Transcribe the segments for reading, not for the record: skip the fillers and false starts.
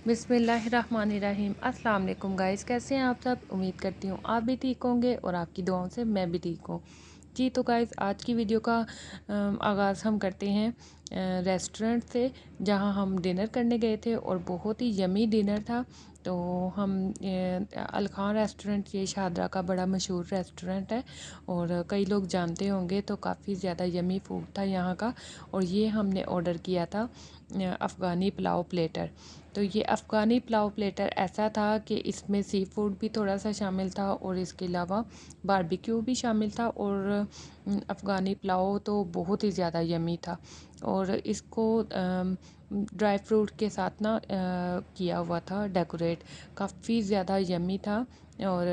बिस्मिल्लाहिर्रहमानिर्रहीम। अस्सलाम वालेकुम गाइस, कैसे हैं आप सब। उम्मीद करती हूँ आप भी ठीक होंगे और आपकी दुआओं से मैं भी ठीक हूँ। जी तो गाइस, आज की वीडियो का आगाज़ हम करते हैं रेस्टोरेंट से, जहां हम डिनर करने गए थे और बहुत ही यमी डिनर था। तो हम अल खान रेस्टोरेंट, ये शाहदरा का बड़ा मशहूर रेस्टोरेंट है और कई लोग जानते होंगे। तो काफ़ी ज़्यादा यमी फूड था यहाँ का। और ये हमने ऑर्डर किया था अफ़गानी पुलाव प्लेटर। तो ये अफ़गानी पुलाव प्लेटर ऐसा था कि इसमें सी फूड भी थोड़ा सा शामिल था और इसके अलावा बारबेक्यू भी शामिल था। और अफ़गानी पुलाव तो बहुत ही ज़्यादा यमी था। और इसको ड्राई फ्रूट के साथ ना किया हुआ था डेकोरेट। काफ़ी ज़्यादा यमी था। और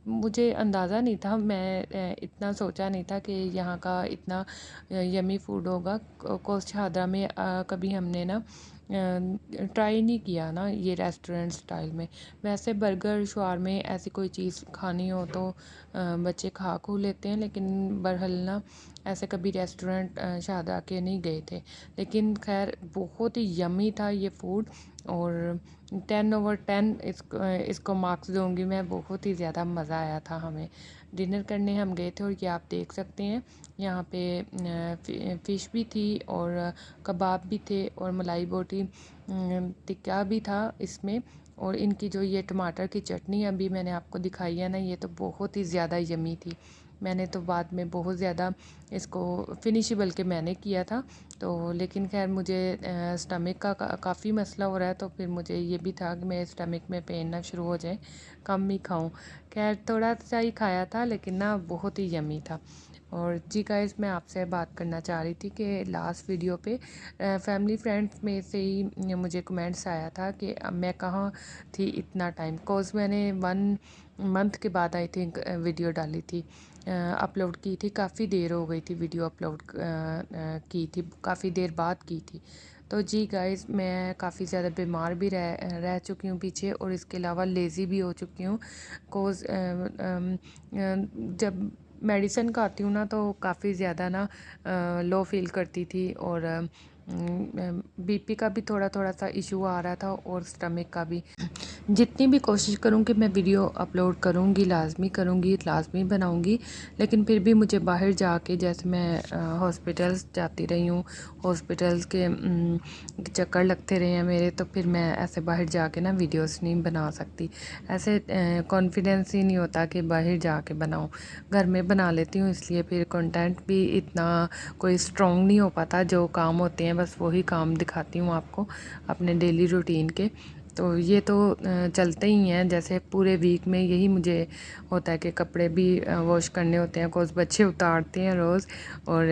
मुझे अंदाज़ा नहीं था, मैं इतना सोचा नहीं था कि यहाँ का इतना यमी फूड होगा। कोस्ट शाहदरा में कभी हमने ना ट्राई नहीं किया ना ये रेस्टोरेंट स्टाइल में। वैसे बर्गर शवारमे ऐसी कोई चीज़ खानी हो तो बच्चे खा खू लेते हैं, लेकिन बहरहाल ना ऐसे कभी रेस्टोरेंट शादा के नहीं गए थे। लेकिन खैर बहुत ही यमी था ये फूड। और 10/10 इसको मार्क्स दूंगी मैं। बहुत ही ज़्यादा मज़ा आया था हमें। डिनर करने हम गए थे और ये आप देख सकते हैं यहाँ पे फ़िश भी थी और कबाब भी थे और मलाई बोटी टिक्का भी था इसमें। और इनकी जो ये टमाटर की चटनी अभी मैंने आपको दिखाई है ना, ये तो बहुत ही ज़्यादा यमी थी। मैंने तो बाद में बहुत ज़्यादा इसको फिनिश बल्कि मैंने किया था। तो लेकिन खैर मुझे स्टमक का काफ़ी मसला हो रहा है, तो फिर मुझे ये भी था कि मेरे स्टमक में पेन ना शुरू हो जाए, कम ही खाऊं। खैर थोड़ा सा ही खाया था, लेकिन ना बहुत ही यमी था। और जी गाइस, मैं आपसे बात करना चाह रही थी कि लास्ट वीडियो पे फैमिली फ्रेंड्स में से ही मुझे कमेंट्स आया था कि अब मैं कहाँ थी इतना टाइम। कोर्स मैंने 1 मंथ के बाद आई थिंक वीडियो डाली थी, अपलोड की थी। काफ़ी देर हो गई थी वीडियो अपलोड की थी, काफ़ी देर बाद की थी। तो जी गाइस, मैं काफ़ी ज़्यादा बीमार भी रह चुकी हूँ पीछे, और इसके अलावा लेज़ी भी हो चुकी हूँ। कोज जब मेडिसिन खाती हूँ ना तो काफ़ी ज़्यादा ना लो फील करती थी। और बीपी का भी थोड़ा थोड़ा सा इशू आ रहा था और स्टमक का भी। जितनी भी कोशिश करूँ कि मैं वीडियो अपलोड करूँगी, लाजमी बनाऊँगी, लेकिन फिर भी मुझे बाहर जाके, जैसे मैं हॉस्पिटल्स जाती रही हूँ, हॉस्पिटल्स के चक्कर लगते रहे हैं मेरे, तो फिर मैं ऐसे बाहर जाके ना वीडियोस नहीं बना सकती। ऐसे कॉन्फिडेंस ही नहीं होता कि बाहर जाके बनाऊँ। घर में बना लेती हूँ, इसलिए फिर कंटेंट भी इतना कोई स्ट्रॉन्ग नहीं हो पाता। जो काम होते हैं बस वही काम दिखाती हूँ आपको अपने डेली रूटीन के। तो ये तो चलते ही हैं, जैसे पूरे वीक में यही मुझे होता है कि कपड़े भी वॉश करने होते हैं। कुछ बच्चे उतारते हैं रोज़, और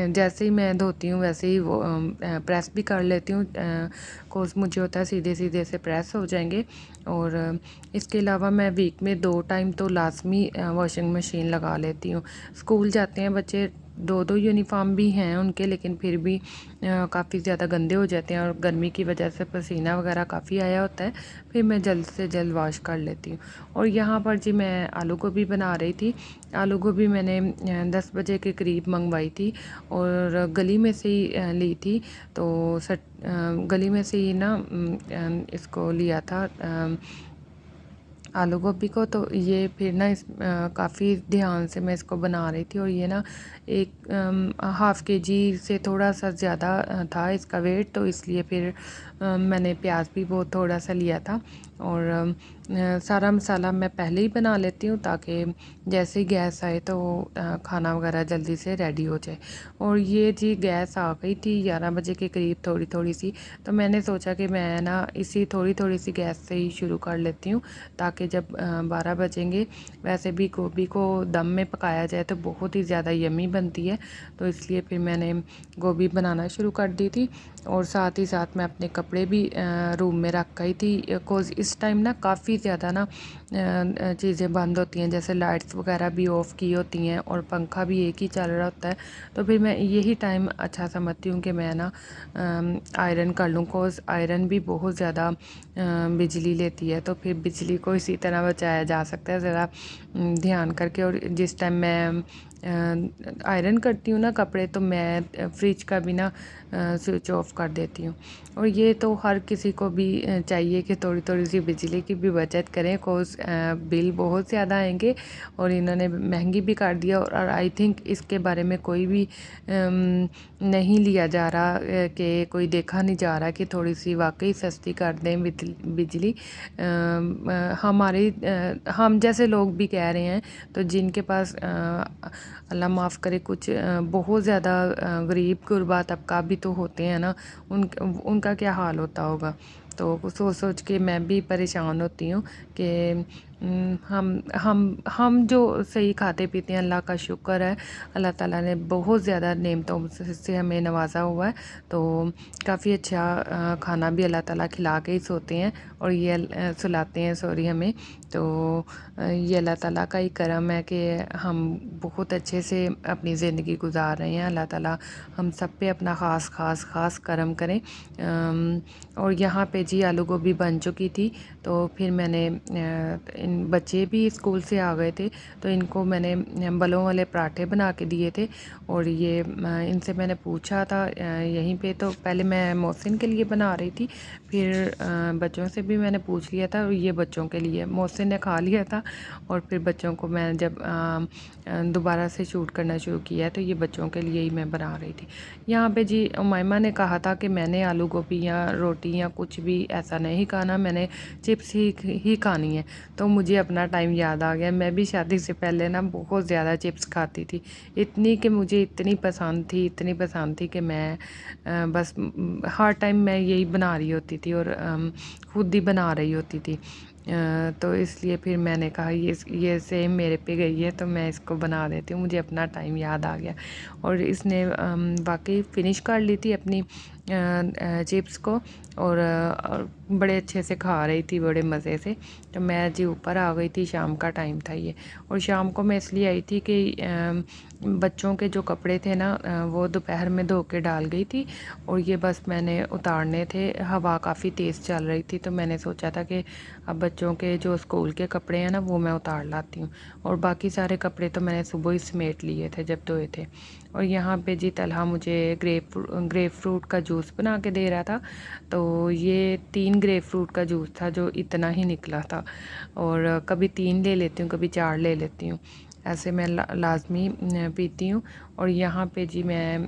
जैसे ही मैं धोती हूँ वैसे ही वो प्रेस भी कर लेती हूँ। कोर्स मुझे होता है सीधे सीधे से प्रेस हो जाएंगे। और इसके अलावा मैं वीक में 2 टाइम तो लाजमी वॉशिंग मशीन लगा लेती हूँ। स्कूल जाते हैं बच्चे, 2 यूनिफॉर्म भी हैं उनके, लेकिन फिर भी काफ़ी ज़्यादा गंदे हो जाते हैं और गर्मी की वजह से पसीना वगैरह काफ़ी आया होता है। फिर मैं जल्द से जल्द वॉश कर लेती हूँ। और यहाँ पर जी मैं आलू गोभी बना रही थी। आलू गोभी मैंने 10 बजे के करीब मंगवाई थी और गली में से ही ली थी। तो गली में से ही ना इसको लिया था आलू गोभी को। तो ये फिर ना काफ़ी ध्यान से मैं इसको बना रही थी। और ये ना एक हाफ़ केजी से थोड़ा सा ज़्यादा था इसका वेट, तो इसलिए फिर मैंने प्याज भी बहुत थोड़ा सा लिया था। और सारा मसाला मैं पहले ही बना लेती हूँ, ताकि जैसे ही गैस आए तो खाना वगैरह जल्दी से रेडी हो जाए। और ये जी गैस आ गई थी 11 बजे के करीब, थोड़ी थोड़ी सी। तो मैंने सोचा कि मैं ना इसी थोड़ी थोड़ी सी गैस से ही शुरू कर लेती हूँ, ताकि जब 12 बजेंगे, वैसे भी गोभी को दम में पकाया जाए तो बहुत ही ज़्यादा यमी बनती है। तो इसलिए फिर मैंने गोभी बनाना शुरू कर दी थी। और साथ ही साथ मैं अपने कपड़े भी रूम में रख गई थी। कोज इस टाइम ना काफ़ी ज़्यादा ना चीज़ें बंद होती हैं, जैसे लाइट्स वगैरह भी ऑफ़ की होती हैं और पंखा भी एक ही चल रहा होता है। तो फिर मैं यही टाइम अच्छा समझती हूँ कि मैं ना आयरन कर लूँ। कोज आयरन भी बहुत ज़्यादा बिजली लेती है, तो फिर बिजली को इसी तरह बचाया जा सकता है ज़रा ध्यान करके। और जिस टाइम मैं आयरन करती हूँ ना कपड़े, तो मैं फ्रिज का भी ना स्विच ऑफ ऑफ़ कर देती हूँ। और ये तो हर किसी को भी चाहिए कि थोड़ी थोड़ी सी बिजली की भी बचत करें, कोस बिल बहुत ज़्यादा आएंगे और इन्होंने महंगी भी कर दिया। और आई थिंक इसके बारे में कोई भी नहीं लिया जा रहा कि कोई देखा नहीं जा रहा कि थोड़ी सी वाकई सस्ती कर दें बिजली। हमारे हम जैसे लोग भी कह रहे हैं, तो जिनके पास अल्लाह माफ़ करे कुछ बहुत ज़्यादा गरीब गुरबा तबका भी तो होते हैं ना, उनका क्या हाल होता होगा। तो सोच सोच के मैं भी परेशान होती हूँ कि हम जो सही खाते पीते हैं, अल्लाह का शुक्र है, अल्लाह ताला ने बहुत ज़्यादा नेमतों से हमें नवाजा हुआ है। तो काफ़ी अच्छा खाना भी अल्लाह ताला खिला के ही सोते हैं और ये सुलाते हैं सॉरी हमें। तो ये अल्लाह ताला का ही करम है कि हम बहुत अच्छे से अपनी ज़िंदगी गुजार रहे हैं। अल्लाह ताला हम सब पे अपना ख़ास करम करें। और यहाँ पे जी आलू गोभी बन चुकी थी, तो फिर मैंने इन बच्चे भी स्कूल से आ गए थे, तो इनको मैंने बलों वाले पराठे बना के दिए थे। और ये इनसे मैंने पूछा था यहीं पे, तो पहले मैं मोहसिन के लिए बना रही थी, फिर बच्चों से भी मैंने पूछ लिया था, ये बच्चों के लिए, मोहसिन ने खा लिया था। और फिर बच्चों को मैं जब दोबारा से शूट करना शुरू किया, तो ये बच्चों के लिए ही मैं बना रही थी। यहाँ पे जी उमाइमा ने कहा था कि मैंने आलू गोभी या रोटी या कुछ भी ऐसा नहीं खाना, मैंने चिप्स ही खानी है। तो मुझे अपना टाइम याद आ गया। मैं भी शादी से पहले ना बहुत ज़्यादा चिप्स खाती थी, इतनी कि मुझे इतनी पसंद थी कि मैं बस हर टाइम मैं यही बना रही होती थी और खुद ही बना रही होती थी। तो इसलिए फिर मैंने कहा ये सेम मेरे पे गई है, तो मैं इसको बना देती हूँ। मुझे अपना टाइम याद आ गया और इसने वाकई फ़िनिश कर ली थी अपनी चिप्स को और बड़े अच्छे से खा रही थी, बड़े मज़े से। तो मैं जी ऊपर आ गई थी, शाम का टाइम था ये। और शाम को मैं इसलिए आई थी कि बच्चों के जो कपड़े थे ना वो दोपहर में धो के डाल गई थी और ये बस मैंने उतारने थे। हवा काफ़ी तेज़ चल रही थी, तो मैंने सोचा था कि अब बच्चों के जो स्कूल के कपड़े हैं ना वो मैं उतार लाती हूँ। और बाकी सारे कपड़े तो मैंने सुबह ही समेट लिए थे जब धोए थे। और यहाँ पे जी तलहा मुझे ग्रेप फ्रूट का जूस बना के दे रहा था। तो ये 3 ग्रेप फ्रूट का जूस था जो इतना ही निकला था। और कभी 3 ले लेती हूँ, कभी 4 ले लेती हूँ, ऐसे मैं लाजमी पीती हूँ। और यहाँ पे जी मैं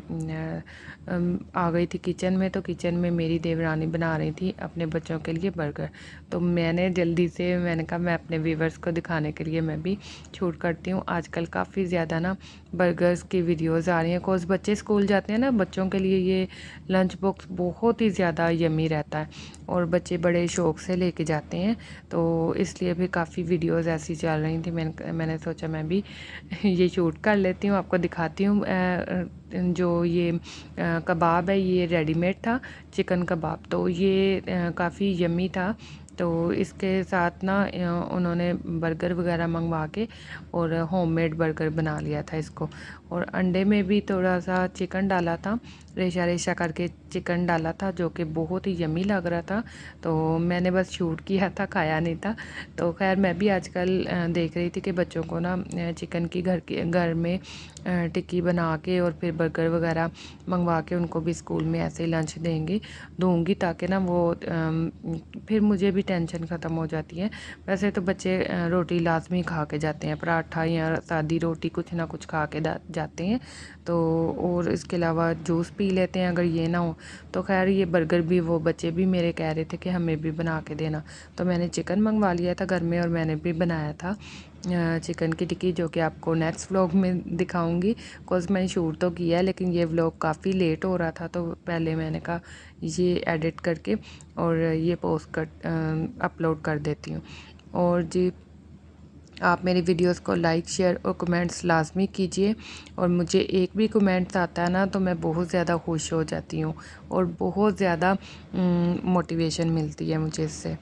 आ गई थी किचन में, तो किचन में मेरी देवरानी बना रही थी अपने बच्चों के लिए बर्गर। तो मैंने जल्दी से मैंने कहा मैं अपने व्यूवर्स को दिखाने के लिए मैं भी शूट करती हूँ। आजकल काफ़ी ज़्यादा ना बर्गर्स की वीडियोज़ आ रही हैं, कोस बच्चे स्कूल जाते हैं ना, बच्चों के लिए ये लंच बॉक्स बहुत ही ज़्यादा यमी रहता है और बच्चे बड़े शौक़ से लेके जाते हैं। तो इसलिए भी काफ़ी वीडियोज़ ऐसी चल रही थी, मैंने सोचा मैं भी ये शूट कर लेती हूँ, आपको दिखाती हूँ। जो ये कबाब है ये रेडीमेड था, चिकन कबाब, तो ये काफ़ी यमी था। तो इसके साथ ना उन्होंने बर्गर वगैरह मंगवा के और होममेड बर्गर बना लिया था इसको। और अंडे में भी थोड़ा सा चिकन डाला था, रेशा रेशा करके चिकन डाला था, जो कि बहुत ही यमी लग रहा था। तो मैंने बस शूट किया था, खाया नहीं था। तो खैर मैं भी आजकल देख रही थी कि बच्चों को ना चिकन की घर में टिक्की बना के और फिर बर्गर वगैरह मंगवा के उनको भी स्कूल में ऐसे ही लंच दूंगी, ताकि ना वो फिर मुझे भी टेंशन ख़त्म हो जाती है। वैसे तो बच्चे रोटी लाजमी खा के जाते हैं, पराठा या सादी रोटी कुछ ना कुछ खा के जाते हैं। तो और इसके अलावा जूस पी लेते हैं अगर ये ना हो तो। खैर ये बर्गर भी वो बच्चे भी मेरे कह रहे थे कि हमें भी बना के देना, तो मैंने चिकन मंगवा लिया था घर में और मैंने भी बनाया था चिकन की टिक्की, जो कि आपको नेक्स्ट व्लॉग में दिखाऊंगी। कोर्स मैंने शूट तो किया है लेकिन ये व्लॉग काफ़ी लेट हो रहा था, तो पहले मैंने कहा ये एडिट करके और ये पोस्ट कर अपलोड कर देती हूँ। और जी आप मेरी वीडियोस को लाइक शेयर और कमेंट्स लाजमी कीजिए। और मुझे एक भी कमेंट्स आता है ना तो मैं बहुत ज़्यादा खुश हो जाती हूँ और बहुत ज़्यादा मोटिवेशन मिलती है मुझे इससे।